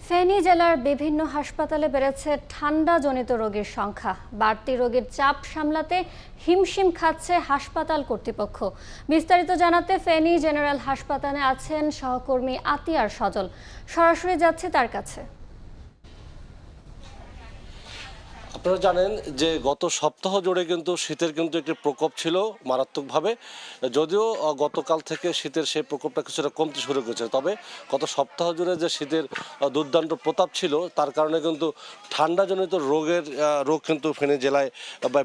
ফেনী জেলার বিভিন্ন হাসপাতালে বেড়েছে ঠান্ডাজনিত রোগীর সংখ্যা। বাড়তি রোগীর চাপ সামলাতে হিমশিম খাচ্ছে হাসপাতাল কর্তৃপক্ষ। বিস্তারিত জানাতে ফেনী জেনারেল হাসপাতালে আছেন সহকর্মী আতিয়ার সজল। সরাসরি যাচ্ছে তার কাছে। আপনারা জানেন যে গত সপ্তাহ জুড়ে কিন্তু শীতের একটি প্রকোপ ছিল মারাত্মকভাবে। যদিও গতকাল থেকে শীতের সেই প্রকোপটা কিছুটা কমতে শুরু করেছে, তবে গত সপ্তাহ জুড়ে যে শীতের দুর্দান্ত প্রতাপ ছিল তার কারণে কিন্তু ঠান্ডাজনিত রোগ কিন্তু ফেনী জেলায়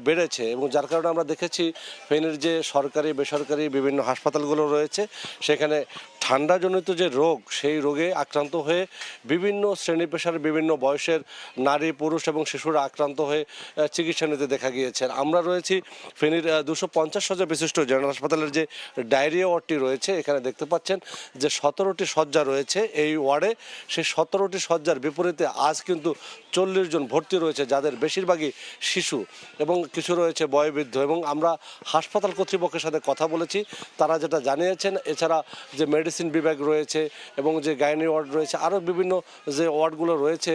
বেড়েছে, এবং যার কারণে আমরা দেখেছি ফেনীর যে সরকারি বেসরকারি বিভিন্ন হাসপাতালগুলো রয়েছে সেখানে ঠান্ডাজনিত যে রোগ সেই রোগে আক্রান্ত হয়ে বিভিন্ন শ্রেণী পেশার বিভিন্ন বয়সের নারী পুরুষ এবং শিশুরা আক্রান্ত হয়ে চিকিৎসা নিতে দেখা গিয়েছে। আমরা রয়েছি ফেনীর 250 শয্যা বিশিষ্ট জেনারেল হাসপাতালের যে ডায়রিয়া ওয়ার্ডটি রয়েছে। এখানে দেখতে পাচ্ছেন যে 17টি শয্যা রয়েছে এই ওয়ার্ডে। সেই 17টি শয্যার বিপরীতে আজ কিন্তু 40 জন ভর্তি রয়েছে, যাদের বেশিরভাগই শিশু এবং কিছু রয়েছে বয়োবৃদ্ধ। এবং আমরা হাসপাতাল কর্তৃপক্ষের সাথে কথা বলেছি, তারা যেটা জানিয়েছেন এছাড়া যে মেডিসিন বিভাগ রয়েছে এবং যে গাইনি ওয়ার্ড রয়েছে, আরও বিভিন্ন যে ওয়ার্ডগুলো রয়েছে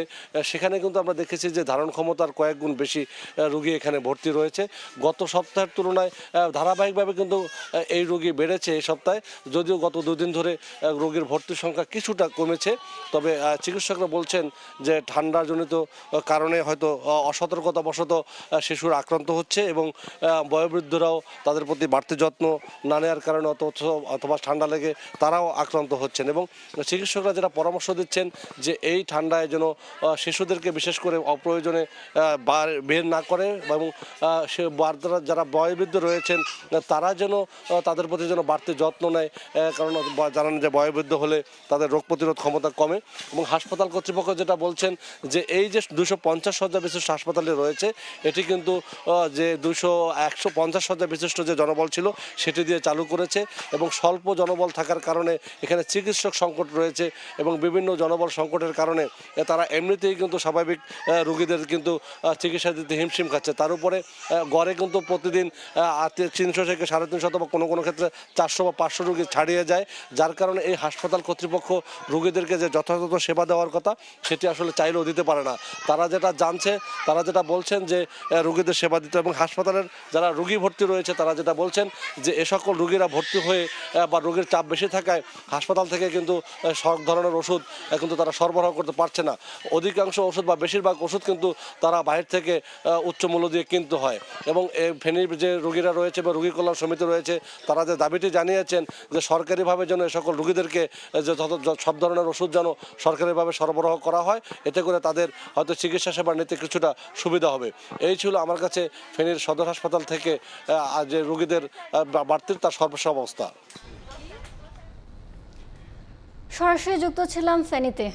সেখানে কিন্তু আমরা দেখেছি যে ধারণ ক্ষমতার কয়েক গুণ বেশি রোগী এখানে ভর্তি রয়েছে। গত সপ্তাহের তুলনায় ধারাবাহিকভাবে কিন্তু এই রোগী বেড়েছে এই সপ্তাহে, যদিও গত দুদিন ধরে রোগীর ভর্তির সংখ্যা কিছুটা কমেছে। তবে চিকিৎসকরা বলছেন যে ঠান্ডাজনিত কারণে হয়তো অসতর্কতাবশত শিশুরা আক্রান্ত হচ্ছে এবং বয়োবৃদ্ধরাও তাদের প্রতি বাড়তি যত্ন না নেওয়ার কারণে অথবা ঠান্ডা লেগে তারাও আক্রান্ত হচ্ছেন। এবং চিকিৎসকরা যেটা পরামর্শ দিচ্ছেন যে এই ঠান্ডায় যেন শিশুদেরকে বিশেষ করে অপ্রয়োজনে বের না করে, এবং যারা বয়োবৃদ্ধ রয়েছেন তারা যেন তাদের প্রতি যেন বাড়তি যত্ন নেয়, কারণ জানান যে বয়োবৃদ্ধ হলে তাদের রোগ প্রতিরোধ ক্ষমতা কমে। এবং হাসপাতাল কর্তৃপক্ষ যেটা বলছেন যে এই যে 250 শয্যা বিশিষ্ট হাসপাতালে রয়েছে এটি কিন্তু যে 150 শয্যা বিশিষ্ট যে জনবল ছিল সেটি দিয়ে চালু করেছে, এবং স্বল্প জনবল থাকার কারণে এখানে চিকিৎসক সংকট রয়েছে এবং বিভিন্ন জনবল সংকটের কারণে তারা এমনিতেই কিন্তু স্বাভাবিক রোগীদের কিন্তু চিকিৎসা দিতে হিমশিম খাচ্ছে। তার উপরে গড়ে কিন্তু প্রতিদিন 300 থেকে 350 অথবা কোনো কোনো ক্ষেত্রে 400 বা 500 রোগী ছাড়িয়ে যায়, যার কারণে এই হাসপাতাল কর্তৃপক্ষ রোগীদেরকে যে যথাযথ সেবা দেওয়ার কথা সেটি আসলে চাইলেও দিতে পারে না। তারা যেটা বলছেন যে রোগীদের সেবা দিতে, এবং হাসপাতালের যারা রোগী ভর্তি রয়েছে তারা যেটা বলছেন যে এ সকল রোগীরা ভর্তি হয়ে বা রোগীর চাপ বেশি থাকায় হাসপাতাল থেকে কিন্তু সব ধরনের ওষুধ কিন্তু তারা সরবরাহ করতে পারছে না। অধিকাংশ ওষুধ বা বেশিরভাগ ওষুধ কিন্তু তারা বাইরে থেকে উচ্চ মূল্য দিয়ে কিনতে হয়। এবং ফেনীর যে রোগীরা রয়েছে বা রোগী কল্যাণ সমিতি রয়েছে তারা যে দাবিটি জানিয়েছেন যে সরকারিভাবে যেন এ সকল রোগীদেরকে যে সব ধরনের ওষুধ যেন সরকারিভাবে সরবরাহ করা হয়, এতে করে তাদের হয়তো চিকিৎসা সেবা নিতে কিছুটা সুবিধা হবে। এই ছিল আমার কাছে ফেনীর সদর হাসপাতাল থেকে যে রোগীদের বাড়তির তার সর্বশেষ অবস্থা। সরাসরি যুক্ত ছিলাম ফেনীতে।